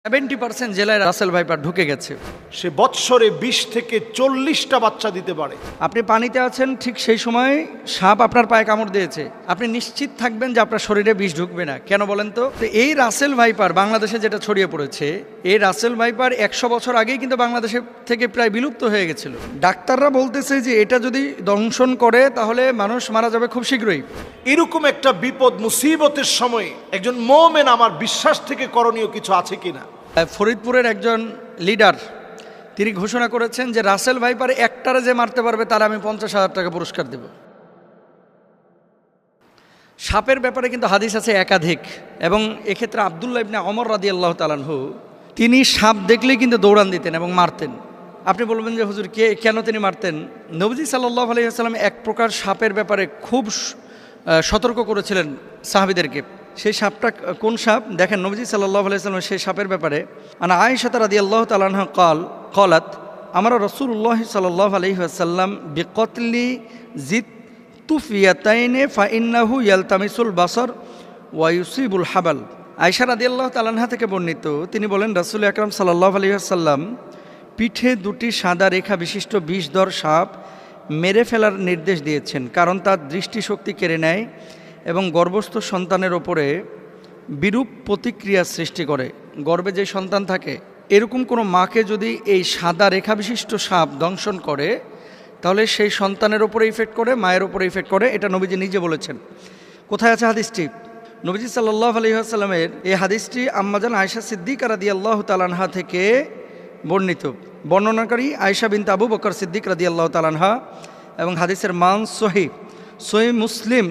70% জেলায় Russell viper ঢুকে গেছে। সে বৎসরে 20 থেকে 40টা বাচ্চা দিতে পারে। আপনি পানিতে আছেন, ঠিক সেই সময় সাপ আপনার পায়ে কামড় দিয়েছে, আপনি নিশ্চিত থাকবেন যে আপনার শরীরে বিষ ঢুকবে না। কেন বলেন তো? এই রাসেল ভাইপার বাংলাদেশে যেটা ছড়িয়ে পড়েছে, এই রাসেল ভাইপার 100 বছর আগেই কিন্তু বাংলাদেশে থেকে প্রায় বিলুপ্ত হয়ে গেছিল। ডাক্তাররা বলতেছে যে এটা যদি দংশন করে তাহলে মানুষ মারা যাবে খুব শীঘ্রই। এরকম একটা বিপদ মুসিবতের সময় একজন মুমিন আমার বিশ্বাস থেকে করণীয় কিছু আছে কিনা। ফরিদপুরের একজন লিডার তিনি ঘোষণা করেছেন যে রাসেল ভাইপার একটারে যে মারতে পারবে তার আমি 50,000 টাকা পুরস্কার দেব। সাপের ব্যাপারে কিন্তু হাদিস আছে একাধিক, এবং এক্ষেত্রে আব্দুল্লাহ ইবনে ওমর রাদিয়াল্লাহু তাআলা আনহু তিনি সাপ দেখলেই কিন্তু দৌড়ান দিতেন এবং মারতেন। আপনি বলবেন যে হুজুর কেন তিনি মারতেন? নবীজি সাল্লাল্লাহু আলাইহি ওয়াসাল্লাম এক প্রকার সাপের ব্যাপারে খুব সতর্ক করেছিলেন সাহাবীদেরকে। সেই সাপটা কোন সাপ দেখেন, নবীজি সাল্লাল্লাহু আলাইহি ওয়াসাল্লাম সেই সাপের ব্যাপারে আনা আয়েশা রাদিয়াল্লাহু তাআলা আনহা ক্বালাত আমরা রাসূলুল্লাহ সাল্লাল্লাহু আলাইহি ওয়াসাল্লাম বিকতলি জিত তুফিয়াতাইনে ফাইন্নাহু ইয়ালতামিসুল বাসার ওয়া ইউসিবুল হাবাল। আয়েশা রাদিয়াল্লাহু তাআলা আনহা থেকে বর্ণিত, তিনি বলেন রাসূল আকরাম সাল্লাল্লাহু আলাইহি ওয়াসাল্লাম পিঠে দুটি সাদা রেখা বিশিষ্ট বিষধর সাপ মেরে ফেলার নির্দেশ দিয়েছেন, কারণ তার দৃষ্টিশক্তি কেড়ে নেয় এবং গর্ভস্থ সন্তানের ওপরে বিরূপ প্রতিক্রিয়া সৃষ্টি করে। গর্ভে যে সন্তান থাকে এরকম কোনো মাকে যদি এই সাদা রেখা বিশিষ্ট সাপ দংশন করে তাহলে সেই সন্তানের ওপরে ইফেক্ট করে, মায়ের ওপরে ইফেক্ট করে। এটা নবীজি নিজে বলেছেন। কোথায় আছে হাদিসটি? নবীজি সাল্লাল্লাহু আলাইহি ওয়াসাল্লামের এই হাদিসটি আম্মাজান আয়েশা সিদ্দিকা রাদিয়াল্লাহু তাআলা আনহা থেকে বর্ণিত। বর্ণনাকারী আয়েশা বিনতে আবু বকর সিদ্দিক রাদিয়াল্লাহু তাআলা আনহা, এবং হাদিসের মান সহিহ মুসলিম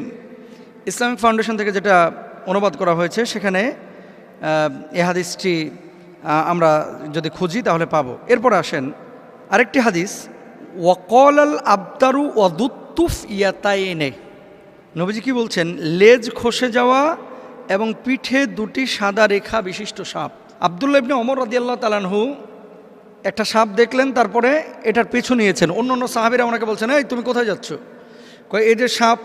ইসলামিক ফাউন্ডেশন থেকে যেটা অনুবাদ করা হয়েছে সেখানে এই হাদিসটি আমরা যদি খুঁজি তাহলে পাবো। এরপর আসেন আরেকটি হাদিস, ওয়াকল আল আবতারু ওয়াদুত্তুফ ইয়াতাইনে। নবীজি কি বলছেন? লেজ খসে যাওয়া এবং পিঠে দুটি সাদা রেখা বিশিষ্ট সাপ। আব্দুল্লাহ ইবনে ওমর রাদিয়াল্লাহু তাআলা আনহু একটা সাপ দেখলেন, তারপরে এটার পিছু নিয়েছেন। অন্য সাহাবীরা ওনাকে বলছেন, এই তুমি কোথায় যাচ্ছ? এই যে সাপ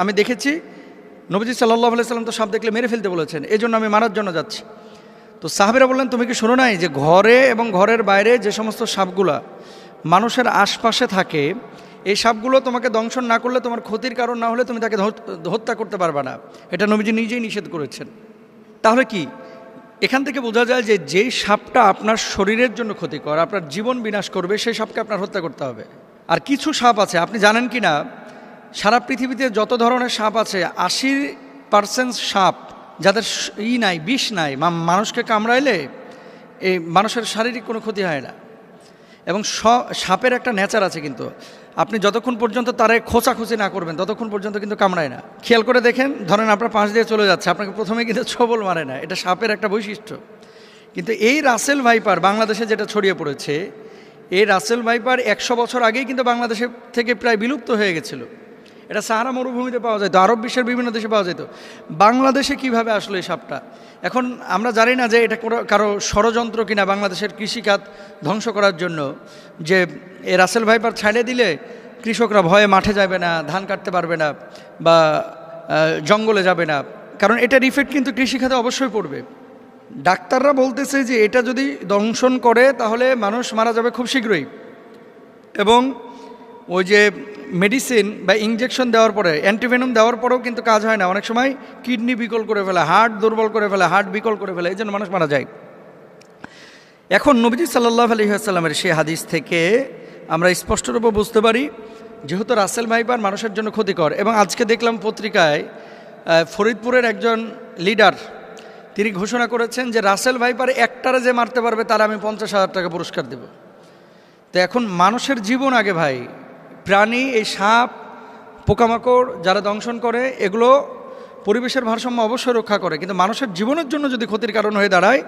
আমি দেখেছি, নবীজি সাল্লাল্লাহু আলাইহি ওয়াসাল্লাম তো সাপ দেখলে মেরে ফেলতে বলেছেন, এই জন্য আমি মারার জন্য যাচ্ছি। তো সাহাবীরা বললেন, তুমি কি শোনো নাই যে ঘরে এবং ঘরের বাইরে যে সমস্ত সাপগুলা মানুষের আশপাশে থাকে, এই সাপগুলো তোমাকে দংশন না করলে, তোমার ক্ষতির কারণ না হলে তুমি তাকে হত্যা করতে পারবে না। এটা নবীজি নিজেই নিষেধ করেছেন। তাহলে কি এখান থেকে বোঝা যায় যে যেই সাপটা আপনার শরীরের জন্য ক্ষতিকর, আপনার জীবন বিনাশ করবে, সেই সাপকে আপনার হত্যা করতে হবে। আর কিছু সাপ আছে, আপনি জানেন কি না, সারা পৃথিবীতে যত ধরনের সাপ আছে 80% সাপ যাদের নাই, বিষ নাই, মানুষকে কামড়াইলে এই মানুষের শারীরিক কোনো ক্ষতি হয় না। এবং সাপের একটা নেচার আছে, কিন্তু আপনি যতক্ষণ পর্যন্ত তারে খোঁচাখুচি না করবেন ততক্ষণ পর্যন্ত কিন্তু কামড়ায় না। খেয়াল করে দেখেন, ধরেন আপনার পাশ দিয়ে চলে যাচ্ছে, আপনাকে প্রথমে কিন্তু ছবল মারে না, এটা সাপের একটা বৈশিষ্ট্য। কিন্তু এই রাসেল ভাইপার বাংলাদেশে যেটা ছড়িয়ে পড়েছে, এই রাসেল ভাইপার 100 বছর আগেই কিন্তু বাংলাদেশে থেকে প্রায় বিলুপ্ত হয়ে গেছিল। এটা সাহারা মরুভূমিতে পাওয়া যেত, আরব বিশ্বের বিভিন্ন দেশে পাওয়া যেত। বাংলাদেশে কিভাবে আসলো এই সাপটা? এখন আমরা জানি না যে এটা কারো ষড়যন্ত্র কিনা বাংলাদেশের কৃষিখাত ধ্বংস করার জন্য, যে এই রাসেল ভাইপার ছাড়িয়ে দিলে কৃষকরা ভয়ে মাঠে যাবে না, ধান কাটতে পারবে না, বা জঙ্গলে যাবে না, কারণ এটার ইফেক্ট কিন্তু কৃষিখাতে অবশ্যই পড়বে। ডাক্তাররা বলতেছে যে এটা যদি দংশন করে তাহলে মানুষ মারা যাবে খুব শীঘ্রই, এবং ওই যে মেডিসিন বা ইঞ্জেকশন দেওয়ার পরে, অ্যান্টিভেনম দেওয়ার পরেও কিন্তু কাজ হয় না। অনেক সময় কিডনি বিকল করে ফেলে, হার্ট দুর্বল করে ফেলে, হার্ট বিকল করে ফেলে, এই জন্য মানুষ মারা যায়। এখন নবীজি সাল্লাল্লাহু আলাইহি ওয়াসাল্লামের সেই হাদিস থেকে আমরা স্পষ্টরূপে বুঝতে পারি যেহেতু রাসেল ভাইপার মানুষের জন্য ক্ষতিকর। এবং আজকে দেখলাম পত্রিকায় ফরিদপুরের একজন লিডার তিনি ঘোষণা করেছেন যে রাসেল ভাইপার একটারে যে মারতে পারবে তার আমি 50,000 টাকা পুরস্কার দেব। তো এখন মানুষের জীবন আগে ভাই, প্রাণী, এই সাপ, পোকামাকড় যারা দংশন করে এগুলো পরিবেশের ভারসাম্য অবশ্যই রক্ষা করে, কিন্তু মানুষের জীবনের জন্য যদি ক্ষতির কারণ হয়ে দাঁড়ায়,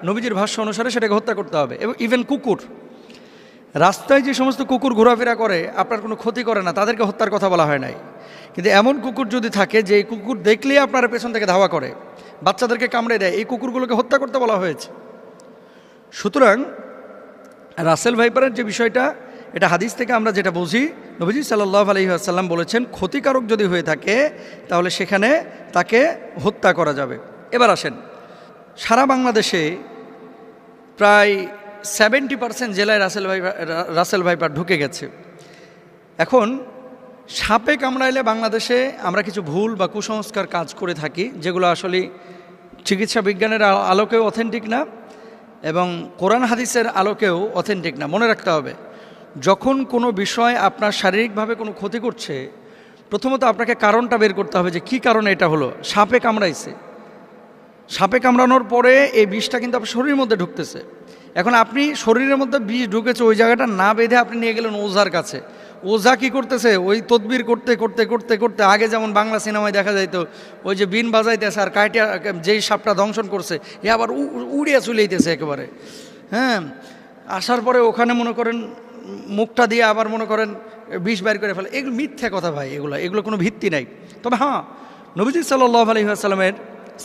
নবীজির ভাষ্য অনুসারে সেটাকে হত্যা করতে হবে। এবং ইভেন কুকুর, রাস্তায় যে সমস্ত কুকুর ঘোরাফেরা করে আপনার কোনো ক্ষতি করে না, তাদেরকে হত্যার কথা বলা হয় নাই। কিন্তু এমন কুকুর যদি থাকে যে এই কুকুর দেখলেই আপনার পেছন থেকে ধাওয়া করে, বাচ্চাদেরকে কামড়ে দেয়, এই কুকুরগুলোকে হত্যা করতে বলা হয়েছে। সুতরাং রাসেল ভাইপারের যে বিষয়টা, এটা হাদিস থেকে আমরা যেটা বুঝি, নবীজি সাল্লাল্লাহু আলাইহি ওয়াসাল্লাম বলেছেন ক্ষতিকারক যদি হয়ে থাকে তাহলে সেখানে তাকে হত্যা করা যাবে। এবার আসেন, সারা বাংলাদেশে প্রায় 70% জেলায় রাসেল ভাইপার ঢুকে গেছে। এখন সাপে কামড়াইলে বাংলাদেশে আমরা কিছু ভুল বা কুসংস্কার কাজ করে থাকি, যেগুলো আসলে চিকিৎসা বিজ্ঞানের আলোকেও অথেন্টিক না এবং কোরআন হাদিসের আলোকেও অথেন্টিক না। মনে রাখতে হবে, যখন কোনো বিষয় আপনার শারীরিকভাবে কোনো ক্ষতি করছে, প্রথমত আপনাকে কারণটা বের করতে হবে যে কী কারণে এটা হলো। সাপে কামড়াইছে, সাপে কামড়ানোর পরে এই বিষটা কিন্তু আপনার শরীরের মধ্যে ঢুকতেছে। এখন আপনি শরীরের মধ্যে বিষ ঢুকেছে, ওই জায়গাটা না বেঁধে আপনি নিয়ে গেলেন ওঝার কাছে। ওঝা কী করতেছে, ওই তদবির করতে করতে করতে করতে, আগে যেমন বাংলা সিনেমায় দেখা যাইতো ওই যে বিন বাজাইতেছে আর কাইটা যেই সাপটা দংশন করছে এ আবার উড়িয়া চুলাইতেছে একেবারে। হ্যাঁ, আসার পরে ওখানে মনে করেন মুখটা দিয়ে আবার মনে করেন বিষ বাইর করে ফেলে। এগুলো মিথ্যা কথা ভাই, এগুলো কোনো ভিত্তি নাই। তবে হ্যাঁ, নবীজি সাল্লাল্লাহু আলাইহি ওয়াসাল্লামের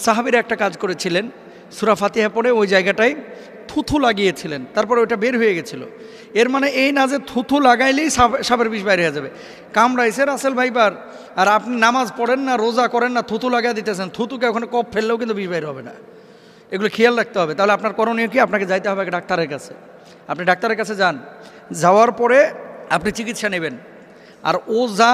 সাহাবীরা একটা কাজ করেছিলেন, সূরা ফাতিহা পড়ে ওই জায়গাটায় থুথু লাগিয়েছিলেন, তারপরে ওইটা বের হয়ে গেছিল। এর মানে এই না যে থুথু লাগাইলেই সাপের বিষ বাইরে হয়ে যাবে। কামড়াইছে রাসেল ভাইপার আর আপনি নামাজ পড়েন না, রোজা করেন না, থুথু লাগাই দিতেছেন, থুতুকে ওখানে কপ ফেললেও কিন্তু বিষ বাইরে হবে না। এগুলো খেয়াল রাখতে হবে। তাহলে আপনার করণীয় কি? আপনাকে যাইতে হবে ডাক্তারের কাছে। আপনি ডাক্তারের কাছে যান, যাওয়ার পরে আপনি চিকিৎসা নেবেন। আর ওঝা,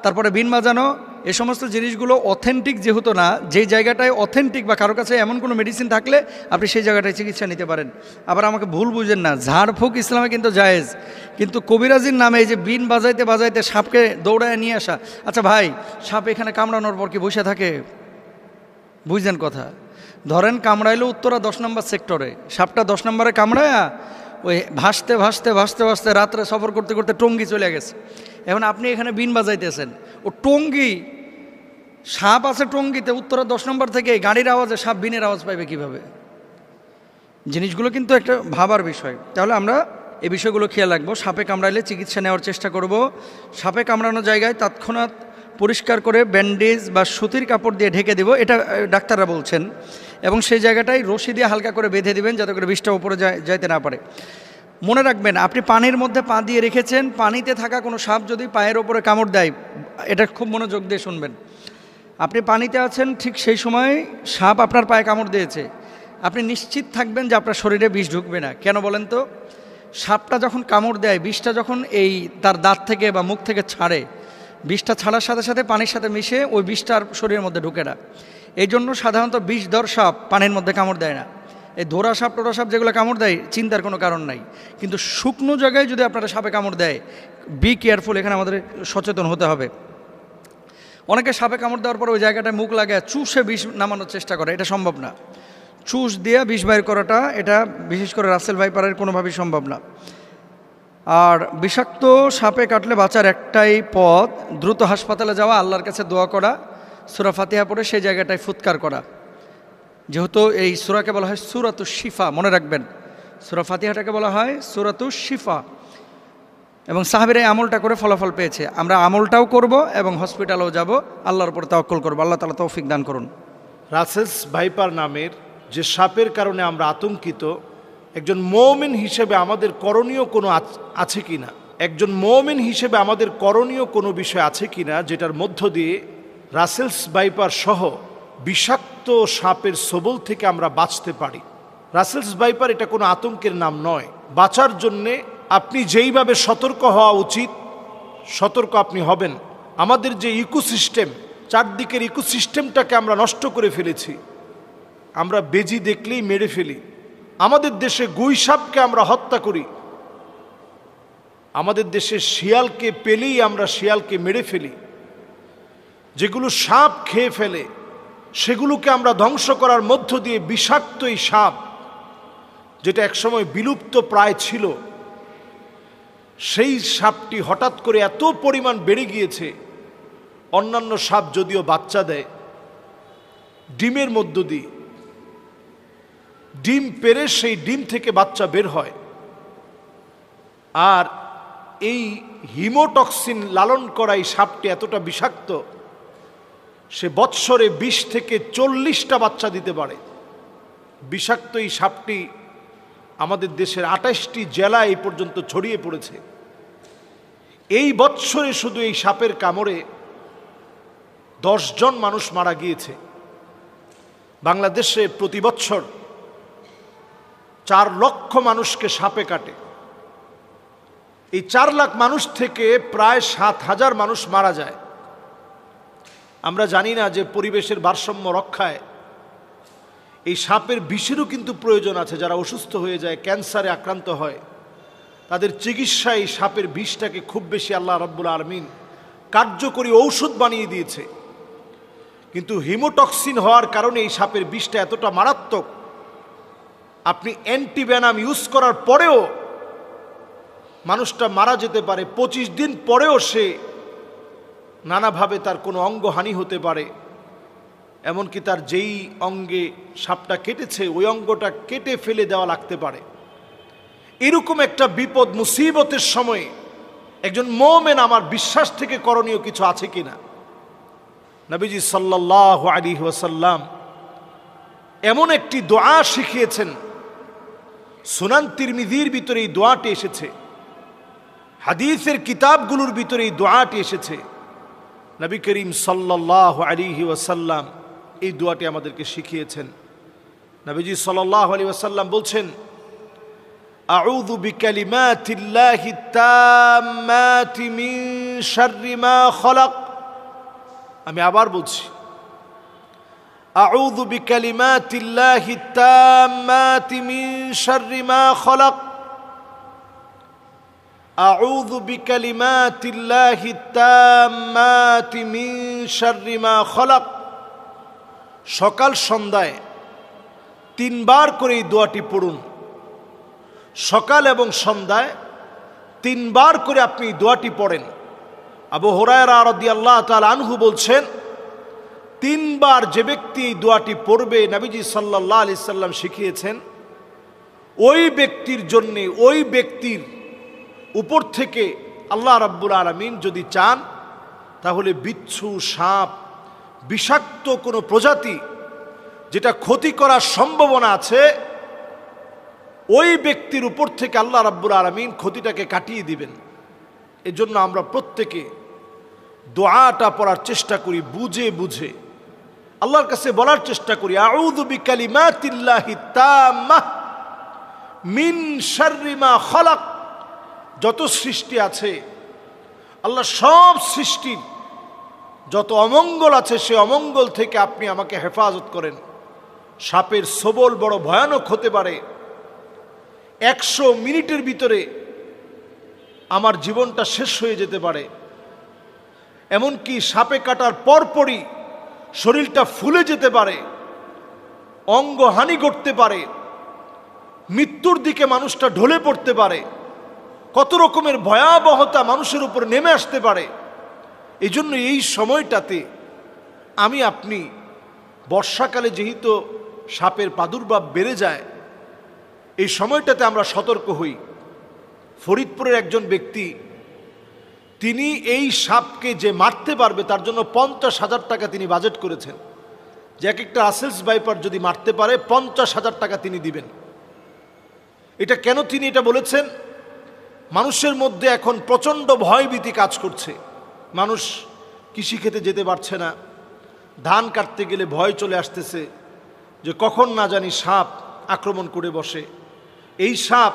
তারপরে বিন বাজানো, এ সমস্ত জিনিসগুলো অথেন্টিক যেহেতু না, যেই জায়গাটায় অথেন্টিক বা কারো কাছে এমন কোনো মেডিসিন থাকলে আপনি সেই জায়গাটায় চিকিৎসা নিতে পারেন। আবার আমাকে ভুল বুঝেন না, ঝাড়ফুঁক ইসলামে কিন্তু জায়েজ, কিন্তু কবিরাজির নামে এই যে বিন বাজাইতে বাজাইতে সাপকে দৌড়ায় নিয়ে আসা। আচ্ছা ভাই, সাপ এখানে কামড়ানোর পর কি বসে থাকে? বুঝলেন কথা? ধরেন কামড়াইলো উত্তরা 10 নম্বর সেক্টরে, সাপটা 10 নম্বরে কামড়ায়া ওই ভাসতে ভাসতে ভাসতে ভাসতে রাত্রে সফর করতে করতে টঙ্গী চলে গেছে। এখন আপনি এখানে বিন বাজাইতেছেন, ও টঙ্গী, সাপ আছে টঙ্গীতে, উত্তরা 10 নম্বর থেকে গাড়ির আওয়াজে সাপ বিনের আওয়াজ পাইবে কিভাবে? জিনিসগুলো কিন্তু একটা ভাবার বিষয়। তাহলে আমরা এই বিষয়গুলো খেয়াল রাখবো। সাপে কামড়াইলে চিকিৎসা নেওয়ার চেষ্টা করব। সাপে কামড়ানো জায়গায় তৎক্ষণাৎ পরিষ্কার করে ব্যান্ডেজ বা সুতির কাপড় দিয়ে ঢেকে দেব, এটা ডাক্তাররা বলছেন। এবং সেই জায়গাটায় রশি দিয়ে হালকা করে বেঁধে দিবেন যাতে করে বিষটা উপরে যাইতে না পারে। মনে রাখবেন, আপনি পানির মধ্যে পা দিয়ে রেখেছেন, পানিতে থাকা কোনো সাপ যদি পায়ের ওপরে কামড় দেয়, এটা খুব মনোযোগ দিয়ে শুনবেন। আপনি পানিতে আছেন, ঠিক সেই সময় সাপ আপনার পায়ে কামড় দিয়েছে, আপনি নিশ্চিত থাকবেন যে আপনার শরীরে বিষ ঢুকবে না। কেন বলেন তো? সাপটা যখন কামড় দেয়, বিষটা যখন এই তার দাঁত থেকে বা মুখ থেকে ছাড়ে, বিষটা ছাড়ার সাথে সাথে পানির সাথে মিশে ওই বিষটার শরীরের মধ্যে ঢুকে না। এই জন্য সাধারণত বিষধর সাপ পানির মধ্যে কামড় দেয় না। এই ধরা সাপ টোরা সাপ যেগুলো কামড় দেয়, চিন্তার কোনো কারণ নাই। কিন্তু শুকনো জায়গায় যদি আপনারা সাপে কামড় দেয়, বি কেয়ারফুল, এখানে আমাদের সচেতন হতে হবে। অনেকে সাপে কামড় দেওয়ার পর ওই জায়গাটায় মুখ লাগায় চুষে বিষ নামানোর চেষ্টা করে, এটা সম্ভব না। চুষ দিয়ে বিষ বাইর করাটা, এটা বিশেষ করে রাসেল ভাইপারের কোনোভাবেই সম্ভব না। আর বিষাক্ত সাপে কাটলে বাঁচার একটাই পথ, দ্রুত হাসপাতালে যাওয়া, আল্লাহর কাছে দোয়া করা, সূরা ফাতিহা পড়ে সেই জায়গাটায় ফুৎকার করা। যেহেতু এই সূরাকে বলা হয় সূরাতুশ শিফা, মনে রাখবেন, সূরা ফাতিহাটাকে বলা হয় সূরাতুশ শিফা। এবং সাহাবীরা এই আমলটা করে ফলাফল পেয়েছে। আমরা আমলটাও করব এবং হসপিটালেও যাব, আল্লাহর উপর তাওয়াক্কুল করব। আল্লাহ তাআলা তৌফিক দান করুন। রাসেলস ভাইপার নামের যে সাপের কারণে আমরা আতঙ্কিত, একজন মুমিন হিসেবে আমাদের করণীয় কোনো আছে কি না, একজন মুমিন হিসেবে আমাদের করণীয় কোনো বিষয় আছে কি না, যেটার মধ্য দিয়ে রাসেলস ভাইপার সহ বিষাক্ত সাপের ছোবল থেকে আমরা বাঁচতে পারি। রাসেলস ভাইপার এটা কোনো আতঙ্কের নাম নয়। বাঁচার জন্যে আপনি যেইভাবে সতর্ক হওয়া উচিত, সতর্ক আপনি হবেন। আমাদের যে ইকোসিস্টেম, চারদিকের ইকোসিস্টেমটাকে আমরা নষ্ট করে ফেলেছি। আমরা বেজি দেখলেই মেরে ফেলি। আমাদের দেশে গুই সাপকে আমরা হত্যা করি। আমাদের দেশে শিয়ালকে পেলেই আমরা শিয়ালকে মেরে ফেলি। যেগুলো সাপ খেয়ে ফেলে সেগুলোকে আমরা ধ্বংস করার মধ্য দিয়ে বিষাক্ত এই সাপ, যেটা একসময় বিলুপ্ত প্রায় ছিল, সেই সাপটি হঠাৎ করে এত পরিমাণ বেড়ে গিয়েছে। অন্যান্য সাপ যদিও বাচ্চা দেয় ডিমের মধ্য দিয়ে, ডিম পেড়ে সেই ডিম থেকে বাচ্চা বের হয়। আর এই হিমোটক্সিন লালন করা এই সাপটি এতটা বিষাক্ত, সে বৎসরে 20 থেকে 40টা বাচ্চা দিতে পারে। বিষাক্ত এই সাপটি আমাদের দেশের 28টি জেলা এই পর্যন্ত ছড়িয়ে পড়েছে। এই বৎসরে শুধু এই সাপের কামড়ে 10 জন মানুষ মারা গিয়েছে। বাংলাদেশে প্রতি বছর 4 লক্ষ মানুষকে সাপে কাটে। এই 4 লাখ মানুষ থেকে প্রায় 7,000 মানুষ মারা যায়। আমরা জানি না যে পরিবেশের ভারসাম্য রক্ষায় এই সাপের বিষেরও কিন্তু প্রয়োজন আছে। যারা অসুস্থ হয়ে যায়, ক্যান্সারে আক্রান্ত হয়, তাদের চিকিৎসায় এই সাপের বিষটাকে খুব বেশি আল্লাহ রাব্বুল আলামিন কার্যকরী ঔষধ বানিয়ে দিয়েছে। কিন্তু হিমোটক্সিন হওয়ার কারণে এই সাপের বিষটা এতটা মারাত্মক, আপনি অ্যান্টিভেনাম ইউজ করার পরেও মানুষটা মারা যেতে পারে। 25 দিন পরেও সে নানাভাবে তার কোনো অঙ্গহানি হতে পারে, এমনকি তার যেই অঙ্গে সাপটা কেটেছে ওই অঙ্গটা কেটে ফেলে দেওয়া লাগতে পারে। এরকম একটা বিপদ মুসিবতের সময় একজন মুমিন আমার বিশ্বাস থেকে করণীয় কিছু আছে কিনা? নবীজি সাল্লাল্লাহু আলাইহি ওয়াসাল্লাম এমন একটি দোয়া শিখিয়েছেন, সুনান তিরমিজির ভিতরে এই দোয়াটি এসেছে, হাদিসের কিতাবগুলোর ভিতরে এই দোয়াটি এসেছে। নবী করিম সাল্লাল্লাহু আলাইহি ওয়াসাল্লাম এই দোয়াটি আমাদেরকে শিখিয়েছেন। নবীজি সাল্লাল্লাহু আলাইহি ওয়াসাল্লাম বলছেন, আউযু বিকালিমাতিল্লাহি তাম্মাতি মিন শাররি মা খলাক। আমি আবার বলছি, আউযু বিকালিমাতিল্লাহি তাম্মাতি মিন শাররি মা খলাক। আউযু বিকালিমাতিল্লাহি তাম্মাতি মিন শাররি মা খলাক। সকাল সন্ধ্যায় 3 বার করে এই দোয়াটি পড়ুন। সকাল এবং সন্ধ্যায় 3 বার করে আপনি এই দোয়াটি পড়েন। আবু হুরায়রা রাদিয়াল্লাহু তাআলা আনহু বলছেন, 3 বার যে ব্যক্তি এই দোয়াটি পড়বে, নবীজি সাল্লাল্লাহু আলাইহি সাল্লাম শিখিয়েছেন, ওই ব্যক্তির জন্য, ওই ব্যক্তির উপর থেকে আল্লাহ রাব্বুল আলামিন যদি চান, তাহলে বিচ্ছু, সাপ, বিষাক্ত কোনো প্রজাতি যেটা ক্ষতি করার সম্ভাবনা আছে, ওই ব্যক্তির উপর থেকে আল্লাহ রাব্বুল আলামিন ক্ষতিটাকে কাটিয়ে দিবেন। এজন্য আমরা প্রত্যেকে দোয়াটা পড়ার চেষ্টা করি, বুঝে বুঝে আল্লাহর কাছে বলার চেষ্টা করি, আউযু বিকালিমাতিল্লাহি তাম্মাহ মিন শাররি মা খলাক। যত সৃষ্টি আছে, আল্লাহ সব সৃষ্টির যত অমঙ্গল আছে, সে অমঙ্গল থেকে আপনি আমাকে হেফাজত করেন। সাপের ছোবল বড় ভয়ানক হতে পারে। 100 মিনিটের ভিতরে আমার জীবনটা শেষ হয়ে যেতে পারে। এমনকি সাপে কাটার পরপরই শরীরটা ফুলে যেতে পারে, অঙ্গহানি ঘটতে পারে, মৃত্যুর দিকে মানুষটা ঢলে পড়তে পারে, কত রকমের ভয়াবহতা মানুষের উপর নেমে আসতে পারে। এই জন্য এই সময়টাতে আমি আপনি, বর্ষাকালে যেহেতু সাপের প্রাদুর্ভাব বেড়ে যায়, এই সময়টাতে আমরা সতর্ক হই। ফরিদপুরের একজন ব্যক্তি, তিনি এই সাপকে যে মারতে পারবে তার জন্য 50,000 টাকা তিনি বাজেট করেছেন, যে এক একটা রাসেলস ভাইপার যদি মারতে পারে 50,000 টাকা তিনি দিবেন। এটা কেন তিনি এটা বলেছেন? মানুষের মধ্যে এখন প্রচণ্ড ভয়ভীতি কাজ করছে। মানুষ কৃষিক্ষেতে যেতে পারছে না, ধান কাটতে গেলে ভয় চলে আসতেছে যে কখন না জানি সাপ আক্রমণ করে বসে। এই সাপ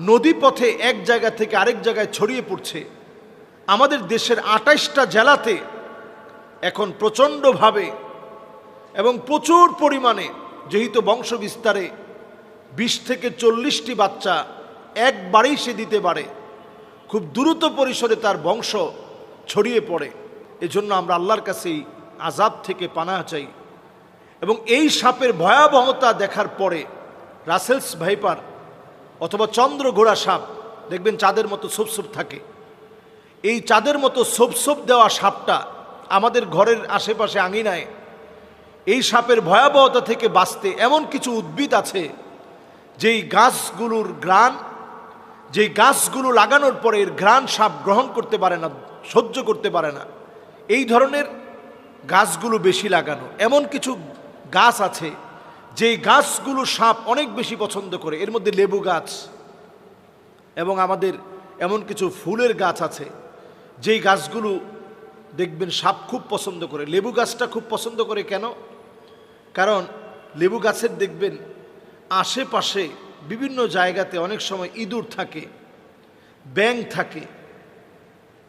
নদী পথে এক জায়গা থেকে আরেক জায়গায় ছড়িয়ে পড়ছে। আমাদের দেশের 28টা জেলাতে এখন প্রচণ্ডভাবে এবং প্রচুর পরিমাণে, যেহেতু বংশ বিস্তারে 20 থেকে 40টি বাচ্চা একবারেই সে দিতে পারে, খুব দ্রুত পরিসরে তার বংশ ছড়িয়ে পড়ে। এজন্য আমরা আল্লাহর কাছে এই আযাব থেকে পানাহ চাই। এবং এই সাপের ভয়াবহতা দেখার পরে রাসেলস ভাইপার অথবা চন্দ্রঘোড়া সাপ, দেখবেন চাঁদের মতো ছোপ ছোপ থাকে, এই চাঁদের মতো ছোপ ছোপ দেওয়া সাপটা আমাদের ঘরের আশেপাশে আঙিনায়, এই সাপের ভয়াবহতা থেকে বাঁচতে এমন কিছু উদ্ভিদ আছে যেই গাছগুলোর ঘ্রাণ, যেই গাছগুলো লাগানোর পরে এর ঘ্রাণ সাপ গ্রহণ করতে পারে না, সহ্য করতে পারে না। এই ধরনের গাছগুলো বেশি লাগানো। এমন কিছু গাছ আছে যেই গাছগুলো সাপ অনেক বেশি পছন্দ করে, এর মধ্যে লেবু গাছ, এবং আমাদের এমন কিছু ফুলের গাছ আছে যেই গাছগুলো দেখবেন সাপ খুব পছন্দ করে। লেবু গাছটা খুব পছন্দ করে কেন? কারণ লেবু গাছের দেখবেন আশেপাশে বিভিন্ন জায়গাতে অনেক সময় ইঁদুর থাকে, ব্যাঙ থাকে।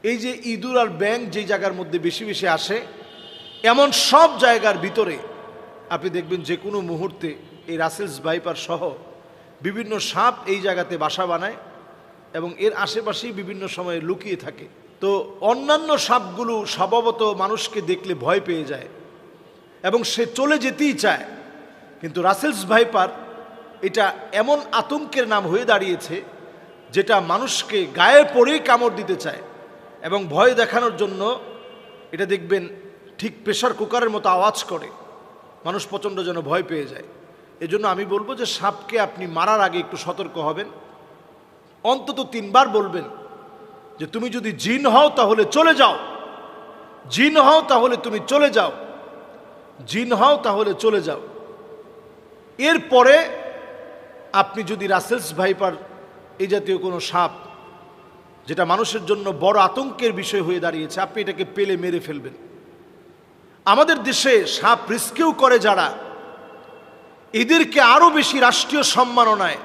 এই যে ইঁদুর আর ব্যাঙ যে জায়গার মধ্যে বেশি বেশি আসে, এমন সব জায়গার ভিতরে আপনি দেখবেন যে কোনো মুহূর্তে এই রাসেলস ভাইপার সহ বিভিন্ন সাপ এই জায়গাতে বাসা বানায় এবং এর আশেপাশেই বিভিন্ন সময়ে লুকিয়ে থাকে। তো অন্যান্য সাপগুলো স্বভাবত মানুষকে দেখলে ভয় পেয়ে যায় এবং সে চলে যেতেই চায়, কিন্তু রাসেলস ভাইপার এটা এমন আতঙ্কের নাম হয়ে দাঁড়িয়েছে যেটা মানুষকে গায়ে পড়েই কামড় দিতে চায় এবং ভয় দেখানোর জন্য এটা দেখবেন ঠিক প্রেসার কুকারের মতো আওয়াজ করে, মানুষ প্রচণ্ড যেন ভয় পেয়ে যায়। এজন্য আমি বলবো যে সাপকে আপনি মারার আগে একটু সতর্ক হবেন, অন্তত 3 বার বলবেন যে তুমি যদি জিন হও তাহলে চলে যাও, জিন হও তাহলে তুমি চলে যাও, জিন হও তাহলে চলে যাও। এরপরে আপনি যদি রাসেলস ভাইপার এই জাতীয় কোনো সাপ যেটা মানুষের জন্য বড় আতঙ্কের বিষয় হয়ে দাঁড়িয়েছে, আপনি এটাকে পেলে মেরে ফেলবেন। আমাদের দেশে সাপ রিস্কিউ করে যারা, এদেরকে আরো বেশি রাষ্ট্রীয় সম্মাননায়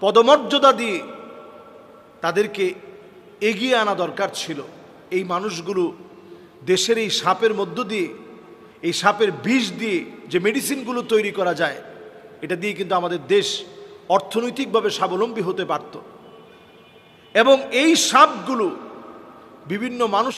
পদমর্যাদা দিয়ে তাদেরকে এগিয়ে আনা দরকার ছিল। এই মানুষগুলো দেশের এই সাপের মধ্য দিয়ে, এই সাপের বিষ দিয়ে যে মেডিসিনগুলো তৈরি করা যায়, এটা দিয়ে কিন্তু আমাদের দেশ অর্থনৈতিকভাবে স্বাবলম্বী হতে পারত। এবং এই সাপগুলো বিভিন্ন মানুষ